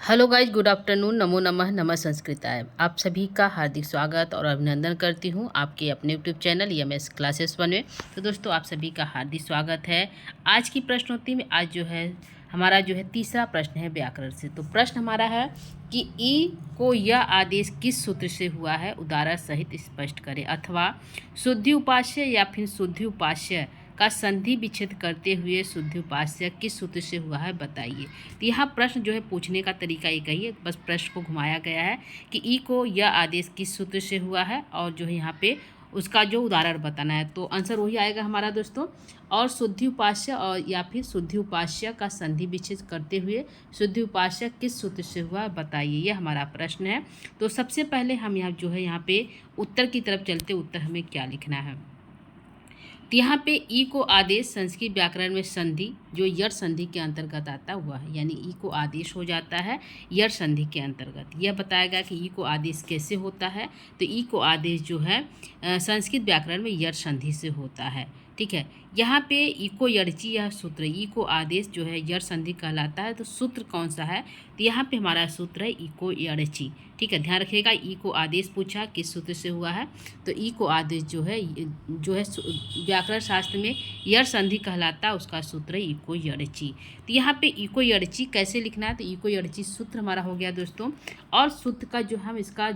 Hello guys, good afternoon. नमो नमः, नमः संस्कृताय। आप सभी का हार्दिक स्वागत और अभिनंदन करती हूँ आपके अपने यूट्यूब चैनल EMS क्लासेस 1 में। तो दोस्तों, आप सभी का हार्दिक स्वागत है। आज की प्रश्नोत्तरी में आज हमारा तीसरा प्रश्न है व्याकरण से। तो प्रश्न हमारा है कि ई को यह आदेश किस सूत्र से हुआ है, उदाहरण सहित स्पष्ट करें। अथवा शुद्धि उपास्य या फिर शुद्धि उपास्य का संधि विच्छेद करते हुए शुद्धि उपास्य किस सूत्र से हुआ है, बताइए। तो यहाँ प्रश्न पूछने का तरीका एक ही है, बस प्रश्न को घुमाया गया है कि ई को यह आदेश किस सूत्र से हुआ है और यहाँ पे उसका उदाहरण बताना है। तो आंसर वही आएगा हमारा दोस्तों। और शुद्धि उपास्य और या फिर शुद्धि उपास्य का संधि विच्छेद करते हुए शुद्धि उपास्य किस सूत्र से हुआ है, बताइए। यह हमारा प्रश्न है। तो सबसे पहले हम यहाँ पे उत्तर की तरफ चलते। उत्तर हमें क्या लिखना है, तो यहाँ पे ई को आदेश संस्कृत व्याकरण में संधि जो यड़ संधि के अंतर्गत आता हुआ है, यानी ई को आदेश हो जाता है यड़ संधि के अंतर्गत। यह बताएगा कि ई को आदेश कैसे होता है। तो ई को आदेश संस्कृत व्याकरण में यड़ संधि से होता है। ठीक है, यहाँ पे ई को यड़ची यह सूत्र, ई को आदेश यड़ संधि कहलाता है। तो सूत्र कौन सा है, तो यहाँ पे हमारा सूत्र है ई को यड़ची। ठीक है, ध्यान रखिएगा। ई को आदेश पूछा किस सूत्र से हुआ है, तो ई को आदेश व्याकरण शास्त्र में यड़ संधि कहलाता है, उसका सूत्र है ई को यड़ची। तो यहाँ पे ई को यड़ची कैसे लिखना है, तो ई को यड़ची सूत्र हमारा हो गया दोस्तों। और सूत्र का हम इसका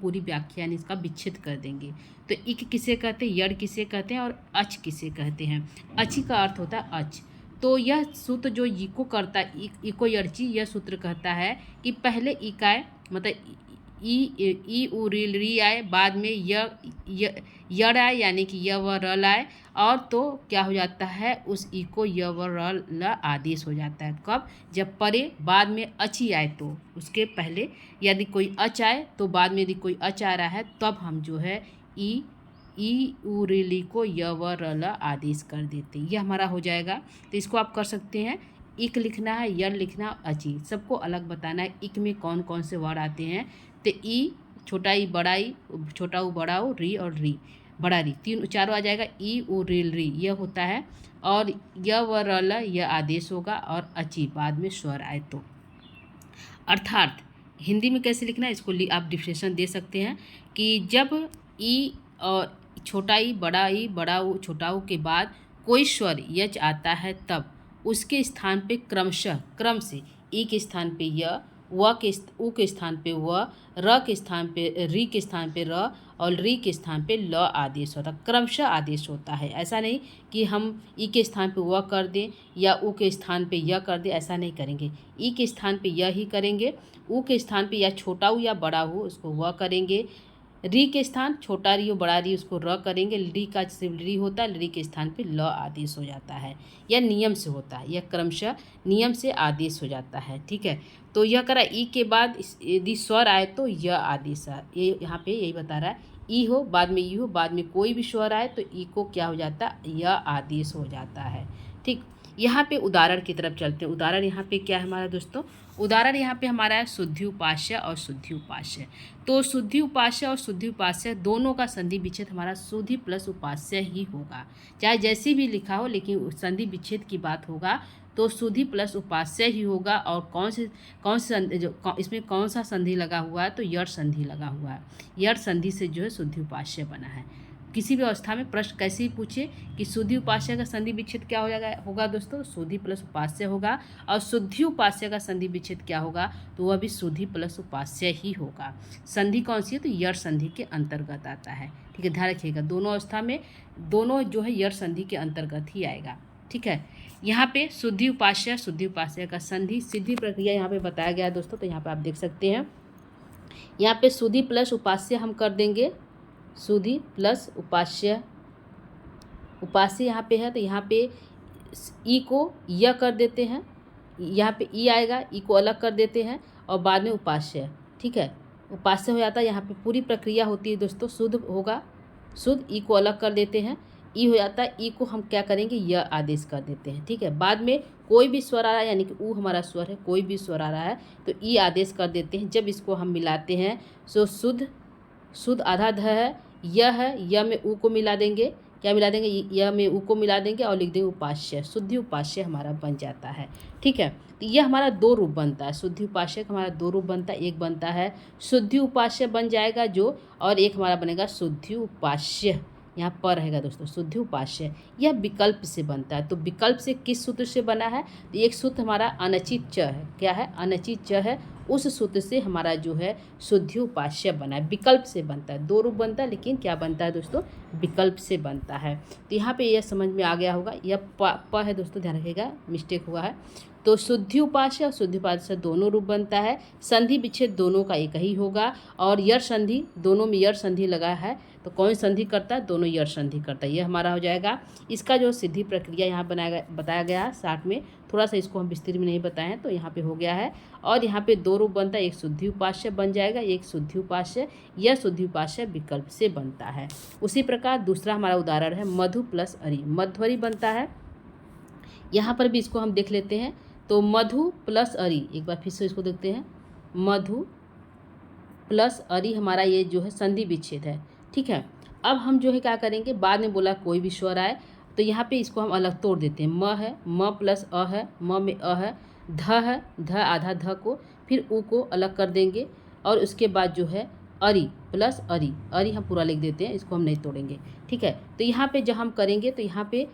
पूरी व्याख्या यानी इसका विच्छेद कर देंगे। तो इक किसे कहते हैं, यड़ किसे कहते हैं और अच किसे कहते हैं। अची का अर्थ होता है अच। तो यह सूत्र जो ई को करता है, ई को यड़ची, यह सूत्र कहता है कि पहले इकाय मतलब ई उ री आए, बाद में यड़ आए यानी कि य व रल आए, और तो क्या हो जाता है, उस ई को य व रल आदेश हो जाता है। कब, जब परे बाद में अची आए, तो उसके पहले यदि कोई अच आए तो बाद में यदि कोई अच आ रहा है तब हम ई उ री को य व रल आदेश कर देते। यह हमारा हो जाएगा। तो इसको आप कर सकते हैं। इक लिखना है, यड़ लिखना, अची, सबको अलग बताना है। इक में कौन कौन से वर्ड आते हैं, तो ई, छोटा ई बड़ा ई, छोटा ऊ बड़ा ऊ, री और री बड़ा री, चारों आ जाएगा। ई उ रील री यह होता है, और य व रल यह आदेश होगा, और अची बाद में स्वर आए तो। अर्थात हिंदी में कैसे लिखना है, इसको आप डिफिनेशन दे सकते हैं कि जब ई और छोटा ई बड़ा ऊ छोटा ऊ के बाद कोई स्वर यच आता है, तब उसके स्थान पे क्रमशः क्रम से ई के स्थान पे य, व के उ के स्थान पे व, र के स्थान पे री के स्थान पे र, और री के स्थान पे ल आदेश होता है। क्रमशः आदेश होता है। ऐसा नहीं कि हम ई के स्थान पे व कर दें या उ के स्थान पे य कर दें, ऐसा नहीं करेंगे। ई के स्थान पे य ही करेंगे, उ के स्थान पे या छोटा ऊ या बड़ा हो उसको व करेंगे, री के स्थान छोटा री हो बड़ा री उसको र करेंगे, री का सिर्फ री होता है, री के स्थान पे ल आदेश हो जाता है। यह नियम से होता है, यह क्रमशः नियम से आदेश हो जाता है। ठीक है, तो यह करा ई के बाद यदि स्वर आए तो यह आदेश है। ये यहाँ पे यही बता रहा है, ई हो बाद में ई हो, बाद में कोई भी स्वर आए तो ई को क्या हो जाता है, यह आदेश हो जाता है। ठीक, यहाँ पे उदाहरण की तरफ चलते हैं। उदाहरण यहाँ पे क्या है हमारा दोस्तों, उदाहरण यहाँ पे हमारा है शुद्धि उपास्य और शुद्धि उपास्य। तो शुद्धि उपास्य और शुद्धि उपास्य दोनों का संधि विच्छेद हमारा शुद्धि प्लस उपास्य ही होगा, चाहे जैसे भी लिखा हो, लेकिन संधि विच्छेद की बात होगा तो शुद्धि प्लस उपास्य ही होगा। और कौन से इसमें कौन सा संधि लगा हुआ है, तो यड़ संधि लगा हुआ है। यड़ संधि से शुद्धि उपास्य बना है। किसी भी अवस्था में प्रश्न कैसे ही पूछे कि शुद्धि उपास्य का संधि विच्छेद क्या होगा दोस्तों, शुद्धि प्लस उपास्य होगा। और शुद्धि उपास्य का संधि विच्छेद क्या होगा, तो वह भी शुद्धि प्लस उपास्य ही होगा। संधि कौन सी है, तो यड़ संधि के अंतर्गत आता है। ठीक है, ध्यान रखिएगा, दोनों अवस्था में दोनों यड़ संधि के अंतर्गत ही आएगा। ठीक है, यहाँ पे शुद्धि उपास्य का संधि सिद्धि प्रक्रिया यहाँ पे बताया गया है दोस्तों। तो यहाँ पे आप देख सकते हैं, यहाँ पे शुद्धि प्लस उपास्य हम कर देंगे, शुद्धि प्लस उपास्य यहाँ पे है, तो यहाँ पे ई को य कर देते हैं, यहाँ पे ई आएगा, ई को अलग कर देते हैं, और बाद में उपास्य। ठीक है, उपास्य हो जाता है। यहाँ पे पूरी प्रक्रिया होती है दोस्तों, शुद्ध होगा, शुद्ध ई को अलग कर देते हैं, ई हो जाता है, ई को हम क्या करेंगे, य आदेश कर देते हैं। ठीक है, बाद में कोई भी स्वर आ रहा है, यानी कि ऊ हमारा स्वर है, कोई भी स्वर आ रहा है तो ई आदेश कर देते हैं। जब इसको हम मिलाते हैं तो शुद्ध आधा ध है, य है, य में ऊ को मिला देंगे, क्या मिला देंगे, यह में उ को मिला देंगे और लिख देंगे उपास्य, शुद्धि उपास्य हमारा बन जाता है। ठीक है, तो यह हमारा दो रूप बनता है, शुद्धि उपास्य का हमारा दो रूप बनता है। एक बनता है शुद्धि उपास्य बन जाएगा जो, और एक हमारा बनेगा शुद्धि उपास्य, यहाँ पर रहेगा दोस्तों शुद्धि उपास्य। यह विकल्प से बनता है। तो विकल्प से किस सूत्र से बना है, तो एक सूत्र हमारा अनचित च है। क्या है, अनचित च है, उस सूत्र से हमारा जो है शुद्धि उपास्य बना है, विकल्प से बनता है। दो रूप बनता है लेकिन क्या बनता है दोस्तों, विकल्प से बनता है। तो यहाँ पे यह समझ में आ गया होगा। यह प है दोस्तों, ध्यान रखिएगा, मिस्टेक हुआ है। तो शुद्धि उपास्य और शुद्धि उपास्य दोनों रूप बनता है। संधि विच्छेद दोनों का एक ही होगा, और यर संधि, दोनों में यर संधि लगा है तो कौन संधि करता है, दोनों यर संधि करता है। यह हमारा हो जाएगा। इसका जो सिद्धि प्रक्रिया यहाँ बताया गया है शार्ट में, थोड़ा सा इसको हम विस्तृत में नहीं बताए हैं, तो यहाँ पे हो गया है। और यहाँ पे दो रूप बनता है, एक शुद्धि उपास्य बन जाएगा, एक शुद्धि उपास्य। यह शुद्धि उपास्य विकल्प से बनता है। उसी प्रकार दूसरा हमारा उदाहरण है मधु प्लस अरि, मध्वरी बनता है। यहाँ पर भी इसको हम देख लेते हैं। तो मधु प्लस अरि, एक बार फिर से इसको देखते हैं, मधु प्लस अरि हमारा ये जो है संधि विच्छेद है। ठीक है, अब हम जो है क्या करेंगे, बाद में बोला कोई भी स्वर आए तो यहाँ पे इसको हम अलग तोड़ देते हैं। म है, म प्लस अ है, म में अ है, ध है, ध आधा ध को, फिर उ को अलग कर देंगे, और उसके बाद जो है अरि प्लस अरि, अरि हम पूरा लिख देते हैं, इसको हम नहीं तोड़ेंगे। ठीक है, तो यहाँ पे जब हम करेंगे तो यहाँ पे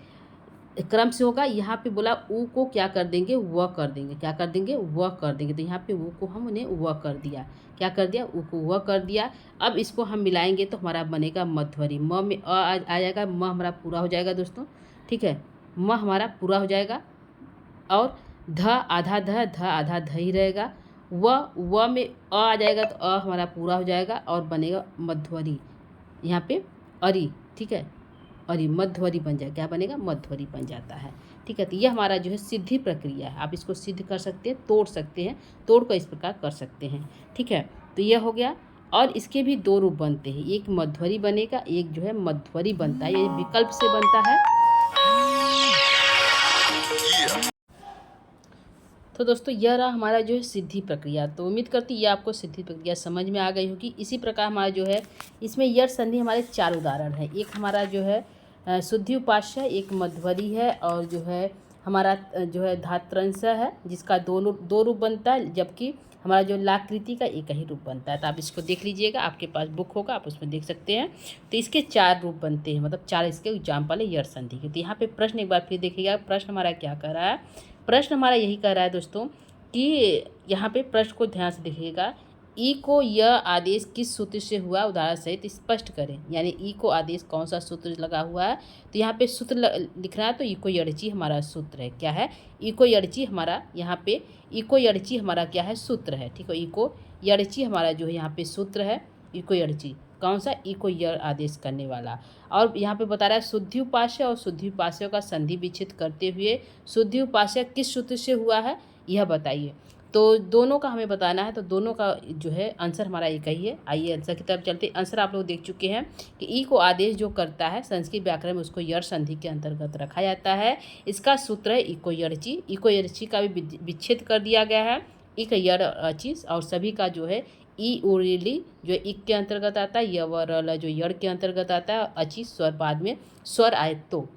क्रम से होगा। यहाँ पे बोला उ को क्या कर देंगे, व कर देंगे, क्या कर देंगे, व कर देंगे। तो यहाँ पे उ को हमने व कर दिया, क्या कर दिया, उ को व कर दिया। अब इसको हम मिलाएंगे तो हमारा बनेगा मध्वरी। म में अ आ जाएगा, म हमारा पूरा हो जाएगा दोस्तों। ठीक है, म हमारा पूरा हो जाएगा, और ध आधा ध ही रहेगा। व में अ आ जाएगा तो अ हमारा पूरा हो जाएगा और बनेगा मध्वरी, यहाँ पे अरि। ठीक है, और ये मध्वरी बन जाए, क्या बनेगा, मध्वरी बन जाता है। ठीक है, तो ये हमारा जो है सिद्धि प्रक्रिया है। आप इसको सिद्ध कर सकते हैं, तोड़ सकते हैं, तोड़ कर इस प्रकार कर सकते हैं। ठीक है, तो यह हो गया। और इसके भी दो रूप बनते हैं, एक मध्वरी बनेगा, एक जो है मध्वरी बनता है, ये विकल्प से बनता है। तो दोस्तों यह रहा हमारा जो है सिद्धि प्रक्रिया। तो उम्मीद करती है आपको सिद्धि प्रक्रिया समझ में आ गई होगी। इसी प्रकार हमारा जो है इसमें यर संधि हमारे चार उदाहरण है। एक हमारा जो है शुद्धि उपास्य, एक मध्वरी है, और जो है हमारा जो है धात्रंश है, जिसका दो रूप बनता है, जबकि हमारा जो लाकृति का एक ही रूप बनता है। तो आप इसको देख लीजिएगा, आपके पास बुक होगा, आप उसमें देख सकते हैं। तो इसके चार रूप बनते हैं, मतलब चार इसके एग्जाम्पल है यर संधि के। तो यहाँ पे प्रश्न एक बार फिर देखिएगा, प्रश्न हमारा क्या कर रहा है। प्रश्न हमारा यही कर रहा है दोस्तों कि यहाँ पे प्रश्न को ध्यान से देखिएगा, ई को यह आदेश किस सूत्र से हुआ, उदाहरण सहित स्पष्ट करें। यानी ई को आदेश कौन सा सूत्र लगा हुआ है, तो यहाँ पे सूत्र लिखना है। तो इको यड़ची हमारा सूत्र है, क्या है, इको यड़ची हमारा, यहाँ पे इको यड़ची हमारा क्या है, सूत्र है। ठीक है, इको यड़ची हमारा जो है यहाँ पे सूत्र है, इको यड़ची कौन सा, इको यर आदेश करने वाला। और यहाँ पे बता रहा है शुद्धि उपास्य और शुद्धि उपास्य का संधि विच्छेद करते हुए शुद्धि उपास्य किस सूत्र से हुआ है, यह बताइए। तो दोनों का हमें बताना है, तो दोनों का जो है आंसर हमारा एक ही है। आइए आंसर की तरफ चलते। आंसर आप लोग देख चुके हैं कि ई को आदेश जो करता है संस्कृत व्याकरण में उसको यर संधि के अंतर्गत रखा जाता है। इसका सूत्र है इको यरची। इको यरची का भी विच्छेद कर दिया गया है, इक यर अची, और सभी का जो है ई उरीली जो इक के अंतर्गत आता है, य व र जो यर के अंतर्गत आता है, अची स्वर बाद में स्वर आए तो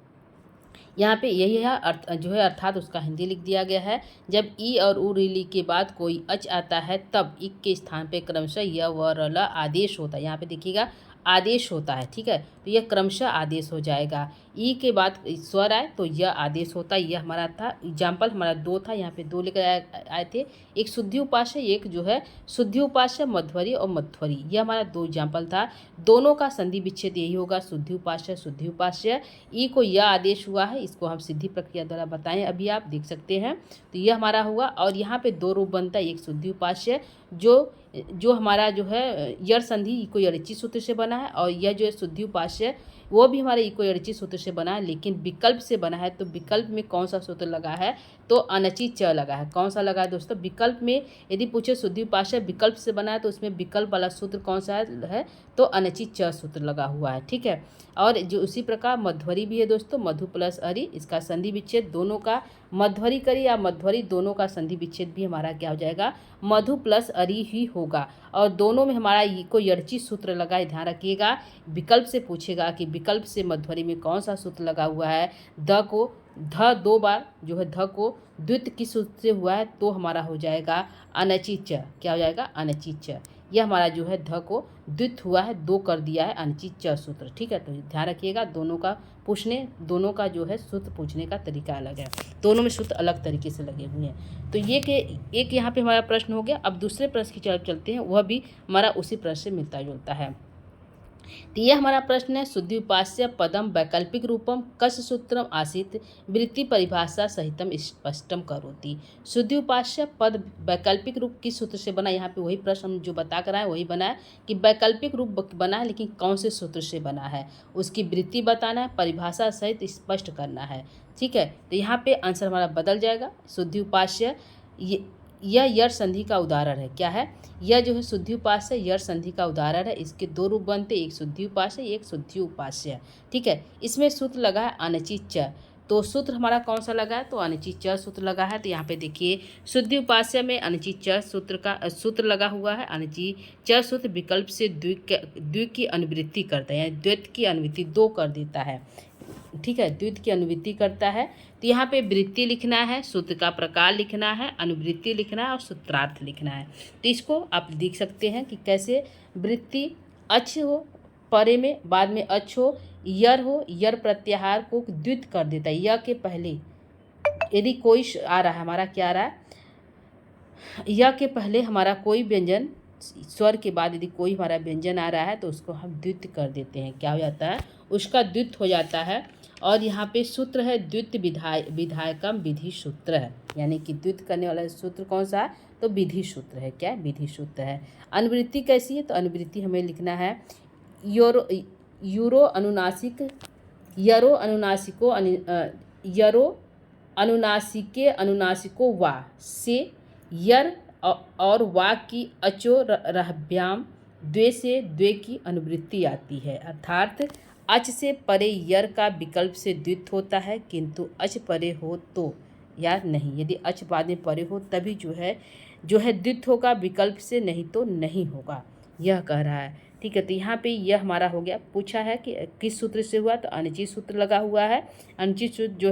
यहाँ पे यही है अर्थ जो है, अर्थात उसका हिंदी लिख दिया गया है। जब ई और उ रीली के बाद कोई अच आता है तब इक के स्थान पे क्रमशः य व र ल आदेश होता है। यहाँ पे देखिएगा आदेश होता है। ठीक है, तो यह क्रमशः आदेश हो जाएगा। ई के बाद स्वर आए तो यह आदेश होता है। यह हमारा था एग्जाम्पल, हमारा दो था, यहाँ पे दो लेकर आए थे, एक शुद्धि उपास्य, एक जो है शुद्धि उपास्य, मध्वरी और मध्वरी। यह हमारा दो एग्जाम्पल था। दोनों का संधि विच्छेद यही होगा, शुद्धि उपास्य शुद्धि उपास्य। ई को यह आदेश हुआ है, इसको हम सिद्धि प्रक्रिया द्वारा बताएं, अभी आप देख सकते हैं। तो यह हमारा हुआ। और यहाँ पे दो रूप बनता है, एक शुद्धि उपास्य जो हमारा जो है यर संधि इको यड़ची सूत्र से बना है, और यह जो है शुद्धि उपास्य वो भी हमारे इको यड़ची सूत्र से बना है, लेकिन विकल्प से बना है। तो विकल्प में कौन सा सूत्र लगा है, तो अनची च लगा है। कौन सा लगा है दोस्तों? विकल्प में यदि पूछे शुद्धि उपास्य विकल्प से बना है तो उसमें विकल्प वाला सूत्र कौन सा है? तो अनची च सूत्र लगा हुआ है, ठीक है। और जो उसी प्रकार मध्वरी भी है दोस्तों, मधु प्लस अरि, इसका संधि विच्छेद दोनों का, मध्वरी करी या मध्वरी दोनों का संधि विच्छेद भी हमारा क्या हो जाएगा? मधु प्लस अरि ही होगा। और दोनों में हमारा इको यर्ची सूत्र लगा है, ध्यान रखिएगा। विकल्प से पूछेगा कि विकल्प से मध्वरी में कौन सा सूत्र लगा हुआ है? ध को ध 2 बार जो है ध को द्वित किस सूत्र से हुआ है? तो हमारा हो जाएगा अनची च। क्या हो जाएगा? अनची च। यह हमारा जो है ध को द्वित हुआ है, 2 कर दिया है, अनची च सूत्र, ठीक है। तो ध्यान रखिएगा, दोनों का जो है सूत्र पूछने का तरीका अलग है, दोनों में सूत्र अलग तरीके से लगे हुए हैं। तो ये के एक यहाँ पे हमारा प्रश्न हो गया। अब दूसरे प्रश्न की तरफ चलते हैं, वह भी हमारा उसी प्रश्न से मिलता जुलता है। तो यह हमारा प्रश्न है, शुद्धि उपास्य पदम वैकल्पिक रूपम कस्य सूत्रम आसीत वृत्ति परिभाषा सहितम स्पष्टम करोति। शुद्धि उपास्य पद वैकल्पिक रूप किस सूत्र से बना? यहाँ पे वही प्रश्न हम जो बता कर आए वही बना है कि वैकल्पिक रूप बना है, लेकिन कौन से सूत्र से बना है, उसकी वृत्ति बताना है, परिभाषा सहित स्पष्ट करना है, ठीक है। तो यहाँ पे आंसर हमारा बदल जाएगा। शुद्धि उपास्य यह यर संधि का उदाहरण है। क्या है? यह जो है शुद्धि उपास्य यर संधि का उदाहरण है। इसके 2 रूप बनते, एक शुद्धि उपास्य एक शुद्धि उपास्य, ठीक है। इसमें सूत्र लगा है अनची च। तो सूत्र हमारा कौन सा लगा है? तो अनची च सूत्र लगा है। तो यहाँ पे देखिए, शुद्धि उपास्य में अनची च सूत्र लगा हुआ है। अनची च सूत्र विकल्प से द्वि की अनुवृत्ति करता है, यानी द्वैत की अनुवृत्ति 2 कर देता है, ठीक है। द्वित की अनुवृत्ति करता है। तो यहाँ पे वृत्ति लिखना है, सूत्र का प्रकार लिखना है, अनुवृत्ति लिखना है और सूत्रार्थ लिखना है। तो इसको आप देख सकते हैं कि कैसे वृत्ति अच हो परे में, बाद में अच हो, यर हो, यर प्रत्याहार को द्वित कर देता है। य के पहले यदि कोई आ रहा है, हमारा क्या आ रहा है? य के पहले हमारा कोई व्यंजन, स्वर के बाद यदि कोई हमारा व्यंजन आ रहा है तो उसको हम द्वित कर देते हैं। क्या हो जाता है? उसका द्वित हो जाता है। और यहाँ पे सूत्र है द्वित विधायकम विधि सूत्र है, यानी कि द्वित करने वाला सूत्र कौन सा है? तो विधि सूत्र है। क्या? विधि सूत्र है। अनुवृत्ति कैसी है? तो अनुवृत्ति हमें लिखना है यरो अनुनासिके अनुनासिको वा से यर और वा की अचो रहभ्याम द्वे से द्वे की अनुवृत्ति आती है। अर्थात अच से परे यर का विकल्प से द्वित होता है, किंतु अच परे हो तो या नहीं। यदि अच बाद में परे हो तभी जो है द्वित होगा, विकल्प से नहीं तो नहीं होगा, यह कह रहा है, ठीक है। तो यहाँ पे यह हमारा हो गया। पूछा है कि किस सूत्र से हुआ? तो अनची सूत्र लगा हुआ है। अनची सूत्र जो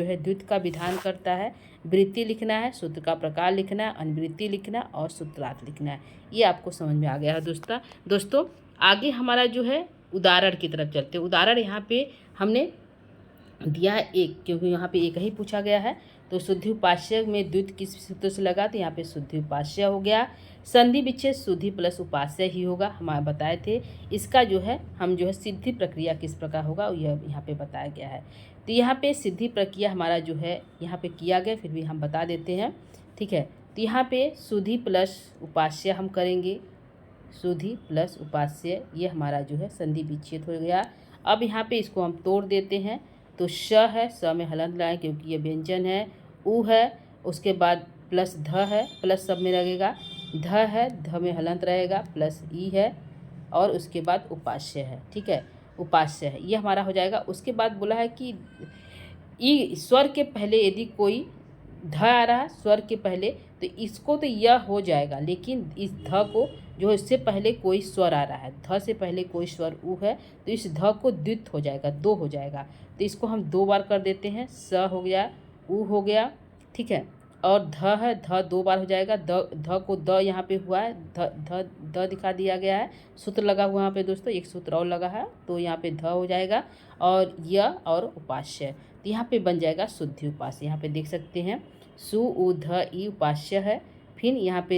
है द्वित का विधान करता है। वृत्ति लिखना है, सूत्र का प्रकार लिखना है, अनुवृत्ति लिखना और सूत्रार्थ लिखना है। ये आपको समझ में आ गया है दोस्तों। आगे हमारा जो है उदाहरण की तरफ चलते हैं। उदाहरण यहाँ पे हमने दिया है एक, क्योंकि यहाँ पे एक ही पूछा गया है। तो शुद्धि उपास्य में द्वित किस सूत्र से लगा? तो यहाँ पे शुद्धि उपास्य हो गया। संधि विच्छेद शुद्धि प्लस उपास्य ही होगा, हम बताए थे। इसका जो है सिद्धि प्रक्रिया किस प्रकार होगा यह यहाँ पे बताया गया है। तो यहाँ पे सिद्धि प्रक्रिया हमारा जो है यहाँ पे किया गया, फिर भी हम बता देते हैं, ठीक है। तो यहाँ पे शुद्धि प्लस उपास्य हम करेंगे, शुद्धि प्लस उपास्य, ये हमारा जो है संधि विच्छेद हो गया। अब यहाँ पे इसको हम तोड़ देते हैं। तो श है, स में हलंत लाए क्योंकि ये व्यंजन है। उ है, उसके बाद प्लस ध है, प्लस सब में लगेगा। ध है, ध में हलंत रहेगा, प्लस ई है, और उसके बाद उपास्य है, ठीक है। उपास्य है, ये हमारा हो जाएगा। उसके बाद बोला है कि ई स्वर के पहले यदि कोई ध आ रहा है स्वर के पहले, तो इसको तो यह हो जाएगा, लेकिन इस ध को जो इससे पहले कोई स्वर आ रहा है, ध से पहले कोई स्वर उ है, तो इस ध को द्वित हो जाएगा, 2 हो जाएगा। तो इसको हम 2 बार कर देते हैं। स हो गया, उ हो गया, ठीक है। और ध है, ध 2 बार हो जाएगा। ध को द यहाँ पे हुआ है, द दिखा दिया गया है। सूत्र लगा हुआ यहाँ पे दोस्तों, एक सूत्र और लगा है, तो यहाँ पे ध हो जाएगा। और य और उपास्य, तो यहाँ पे बन जाएगा शुद्धि उपास्य। यहाँ पे देख सकते हैं सु उ ध ई उपास्य है। फिर यहाँ पे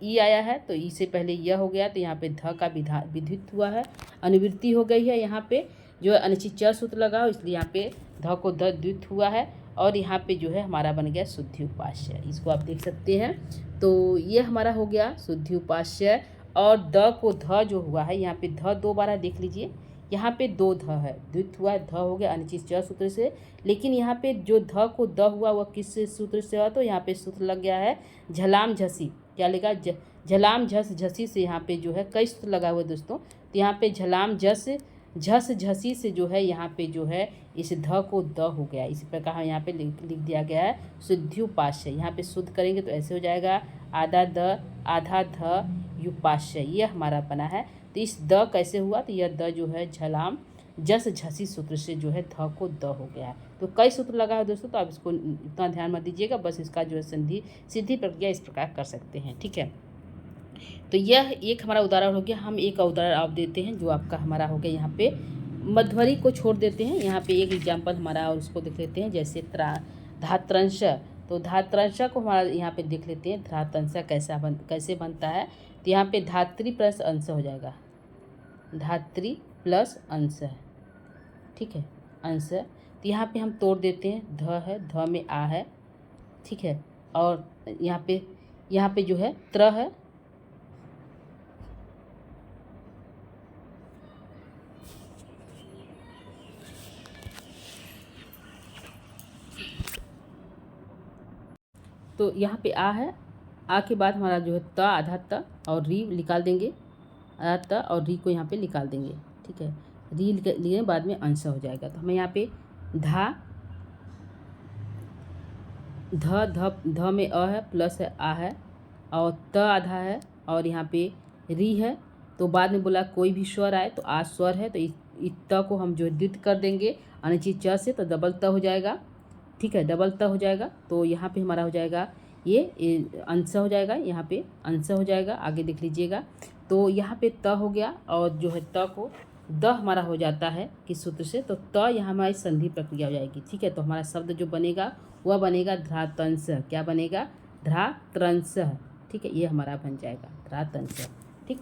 ई आया है, तो ई से पहले यह हो गया, तो यहाँ पे ध का विधित हुआ है, अनुवृत्ति हो गई है। यहाँ पे जो है अनची च सूत्र लगा, इसलिए यहाँ पे ध को ध द्वित हुआ है, और यहाँ पे जो है हमारा बन गया शुद्धि उपास्य। इसको आप देख सकते हैं। तो ये हमारा हो गया शुद्धि उपास्य। और द को ध जो हुआ है, यहाँ पे ध 2 बार है, देख लीजिए, यहाँ पे दो ध है, द्वित हुआ, ध हो गया अनिश्चित च सूत्र से। लेकिन यहाँ पे जो ध को द हुआ वह किस सूत्र से हुआ, तो यहाँ पे सूत्र लग गया है झलाम झसी। क्या लिखा, झलाम झस झसी से यहाँ पे जो है कई सूत्र लगा हुआ है दोस्तों। तो यहाँ पे झलाम झस झस झसी से जो है यहाँ पे जो है इस ध को द हो गया। इसी प्रकार यहाँ पे लिख दिया गया है शुद्ध्युपास्य। यहाँ पे शुद्ध करेंगे तो ऐसे हो जाएगा आधा द आधा ध युपास्य, ये हमारा बना है। तो इस द कैसे हुआ, तो यह द जो है झलाम जस झसी सूत्र से जो है ध को द हो गया है। तो कई सूत्र लगा है दोस्तों, तो आप इसको इतना ध्यान मत दीजिएगा, बस इसका जो है संधि सिद्धि प्रक्रिया इस प्रकार कर सकते हैं, ठीक है। तो यह एक हमारा उदाहरण हो गया। हम एक उदाहरण आप देते हैं जो आपका हमारा हो गया, यहाँ पे मध्वरी को छोड़ देते हैं। यहाँ पे एक एग्जाम्पल हमारा और उसको देख लेते हैं, जैसे धात्रंश। तो धात्रंश को हमारा यहाँ पे देख लेते हैं, धात्रंश कैसे बनता है। तो यहाँ पे धात्री प्लस अंश हो जाएगा, धात्री प्लस अंश, ठीक है, अंश। तो यहाँ पे हम तोड़ देते हैं, ध है, ध में आ है, ठीक है, और यहाँ पे जो है त्र है, तो यहाँ पे आ है, आ के बाद हमारा जो है त आधा त और री निकाल देंगे, आधा त और री को यहाँ पे निकाल देंगे, ठीक है। री लिए बाद में अंश हो जाएगा। तो हमें यहाँ पे ध में अ है, प्लस है आ है, और त आधा है, और यहाँ पे री है। तो बाद में बोला कोई भी स्वर आए तो आ स्वर है, तो इस त को हम जो है द्वित कर देंगे अनिश्चित च से, तो डबल त हो जाएगा, ठीक है, डबल त हो जाएगा। तो यहाँ पे हमारा हो जाएगा ये अंश हो जाएगा, यहाँ पे अंश हो जाएगा, आगे देख लीजिएगा। तो यहाँ पे त हो गया, और जो है त को द हमारा हो जाता है किस सूत्र से, तो त यहाँ हमारी संधि प्रक्रिया हो जाएगी, ठीक है। तो हमारा शब्द जो बनेगा वह बनेगा ध्रातंश। क्या बनेगा, ध्रातंश, ठीक है, ये हमारा बन जाएगा ध्रातंश, ठीक।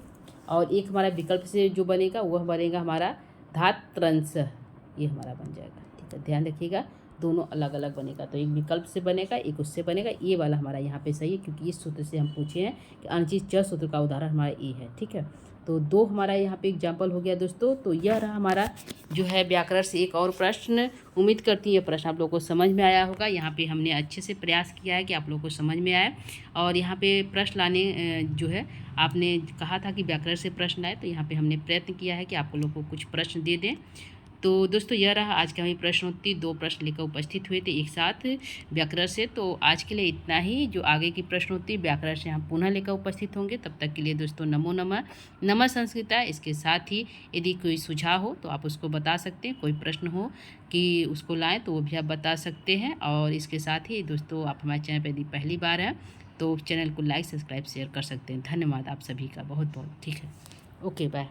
और एक हमारा विकल्प से जो बनेगा वह बनेगा हमारा धात्रंश, ये हमारा बन जाएगा, ठीक है। ध्यान रखिएगा, दोनों अलग अलग बनेगा, तो एक विकल्प से बनेगा, एक उससे बनेगा। ये वाला हमारा यहाँ पे सही है, क्योंकि इस सूत्र से हम पूछे हैं कि अनिश्चित च सूत्र का उदाहरण हमारा ये है, ठीक है। तो दो हमारा यहाँ पे एग्जाम्पल हो गया दोस्तों। तो यह रहा हमारा जो है व्याकरण से एक और प्रश्न। उम्मीद करती हूँ ये प्रश्न आप लोगों को समझ में आया होगा। यहाँ पे हमने अच्छे से प्रयास किया है कि आप लोगों को समझ में आए, और यहाँ पे प्रश्न लाने जो है आपने कहा था कि व्याकरण से प्रश्न आए, तो यहाँ पे हमने प्रयत्न किया है कि आप लोगों को कुछ प्रश्न दे दें। तो दोस्तों यह रहा आज का हमारी प्रश्नोत्तरी, 2 प्रश्न लेकर उपस्थित हुए थे एक साथ व्याकरण से। तो आज के लिए इतना ही। जो आगे की प्रश्नोत्तरी व्याकरण से हम पुनः लेकर उपस्थित होंगे, तब तक के लिए दोस्तों नमो नमः, नमः संस्कृता। इसके साथ ही यदि कोई सुझाव हो तो आप उसको बता सकते हैं, कोई प्रश्न हो कि उसको लाएँ तो वो भी आप बता सकते हैं। और इसके साथ ही दोस्तों आप हमारे चैनल पर यदि पहली बार हैं तो चैनल को लाइक, सब्सक्राइब, शेयर कर सकते हैं। धन्यवाद आप सभी का बहुत बहुत, ठीक है, ओके बाय।